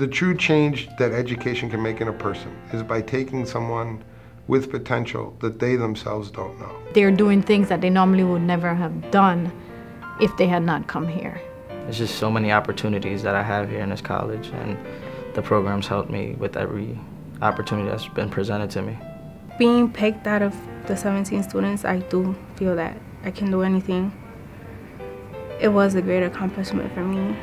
The true change that education can make in a person is by taking someone with potential that they themselves don't know. They're doing things that they normally would never have done if they had not come here. There's just so many opportunities that I have here in this college, and the program's helped me with every opportunity that's been presented to me. Being picked out of the 17 students, I do feel that I can do anything. It was a great accomplishment for me.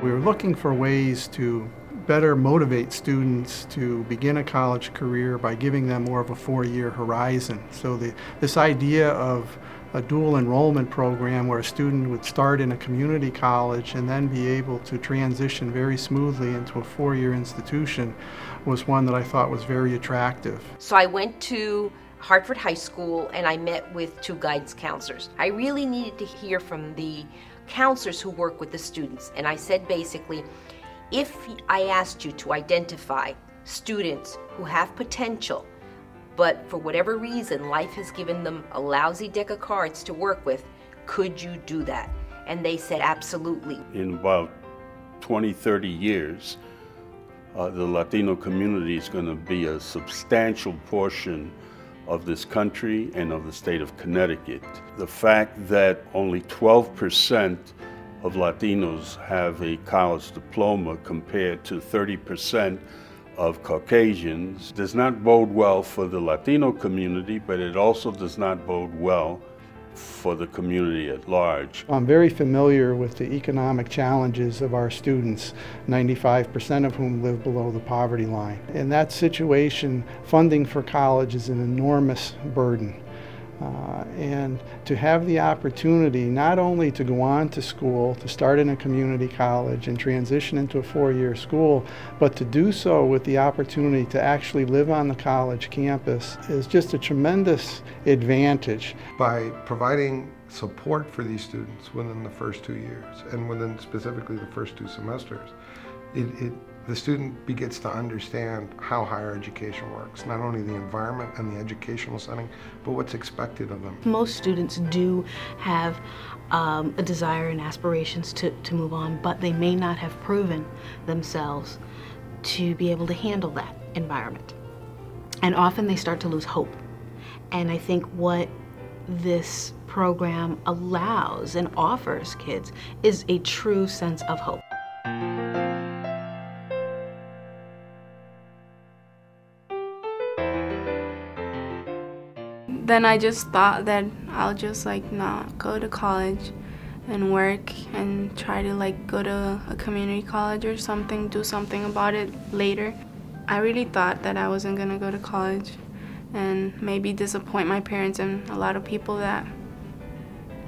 We were looking for ways to better motivate students to begin a college career by giving them more of a 4-year horizon. So this idea of a dual enrollment program where a student would start in a community college and then be able to transition very smoothly into a 4-year institution was one that I thought was very attractive. So I went to Hartford High School and I met with 2 guidance counselors. I really needed to hear from the counselors who work with the students, and I said basically, if I asked you to identify students who have potential, but for whatever reason life has given them a lousy deck of cards to work with, could you do that? And they said absolutely. In about 20, 30 years, the Latino community is going to be a substantial portion of this country and of the state of Connecticut. The fact that only 12% of Latinos have a college diploma compared to 30% of Caucasians does not bode well for the Latino community, but it also does not bode well for the community at large. I'm very familiar with the economic challenges of our students, 95% of whom live below the poverty line. In that situation, funding for college is an enormous burden. And to have the opportunity not only to go on to school, to start in a community college and transition into a 4-year school, but to do so with the opportunity to actually live on the college campus is just a tremendous advantage. By providing support for these students within the first 2 years and within specifically the first 2 semesters, the student begins to understand how higher education works, not only the environment and the educational setting, but what's expected of them. Most students do have a desire and aspirations to move on, but they may not have proven themselves to be able to handle that environment. And often they start to lose hope. And I think what this program allows and offers kids is a true sense of hope. Then I just thought that I'll just not go to college and work and try to go to a community college or something, do something about it later. I really thought that I wasn't gonna go to college and maybe disappoint my parents and a lot of people that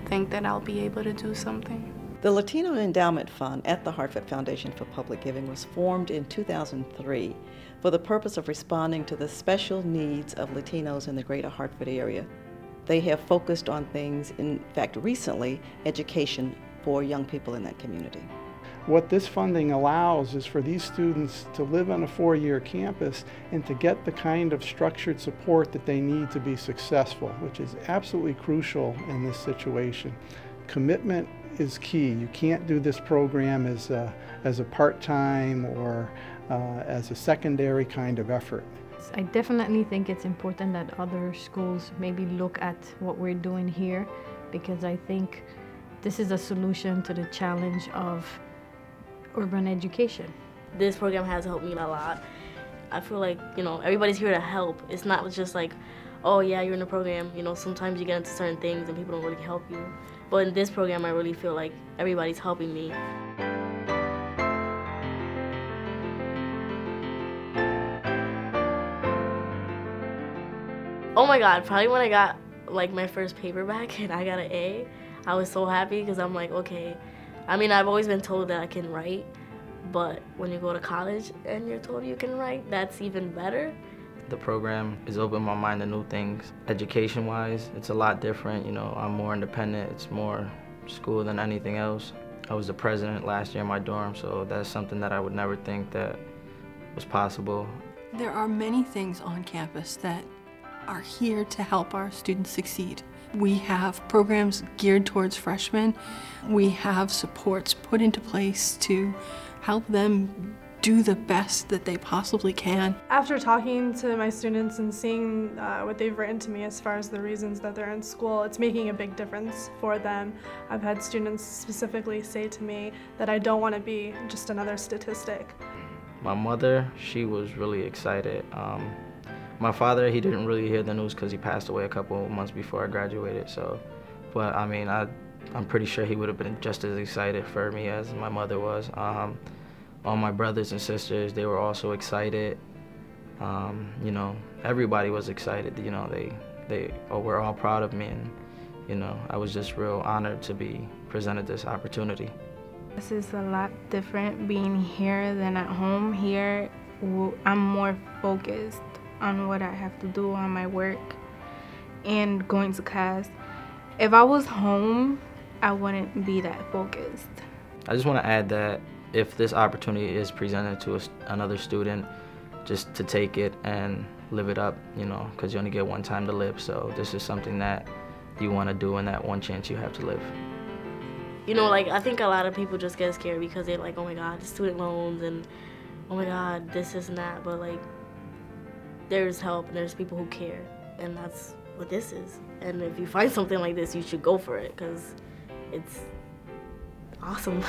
think that I'll be able to do something. The Latino Endowment Fund at the Hartford Foundation for Public Giving was formed in 2003 for the purpose of responding to the special needs of Latinos in the greater Hartford area. They have focused on things, in fact recently, education for young people in that community. What this funding allows is for these students to live on a 4-year campus and to get the kind of structured support that they need to be successful, which is absolutely crucial in this situation. Commitment is key. You can't do this program as a part-time or as a secondary kind of effort. I definitely think it's important that other schools maybe look at what we're doing here, because I think this is a solution to the challenge of urban education. This program has helped me a lot. I feel like, everybody's here to help. It's not just oh yeah, you're in the program, sometimes you get into certain things and people don't really help you. But in this program, I really feel like everybody's helping me. Oh my God, probably when I got my first paper back and I got an A, I was so happy because I'm okay. I've always been told that I can write, but when you go to college and you're told you can write, that's even better. The program has opened my mind to new things. Education-wise, it's a lot different. I'm more independent. It's more school than anything else. I was the president last year in my dorm, so that's something that I would never think that was possible. There are many things on campus that are here to help our students succeed. We have programs geared towards freshmen. We have supports put into place to help them do the best that they possibly can. After talking to my students and seeing what they've written to me as far as the reasons that they're in school, it's making a big difference for them. I've had students specifically say to me that I don't want to be just another statistic. My mother, she was really excited. My father, he didn't really hear the news because he passed away a couple months before I graduated. But I mean, I'm pretty sure he would have been just as excited for me as my mother was. All my brothers and sisters, they were also excited. You know, everybody was excited. You know, they were all proud of me, and you know, I was just real honored to be presented this opportunity. This is a lot different being here than at home. Here, I'm more focused on what I have to do on my work and going to class. If I was home, I wouldn't be that focused. I just want to add that if this opportunity is presented to another student, just to take it and live it up, you know, because you only get one time to live. So this is something that you want to do in that one chance you have to live. You know, like, I think a lot of people just get scared because they're like, oh my God, the student loans, and oh my God, this and that. But like, there's help and there's people who care, and that's what this is. And if you find something like this, you should go for it because it's awesome.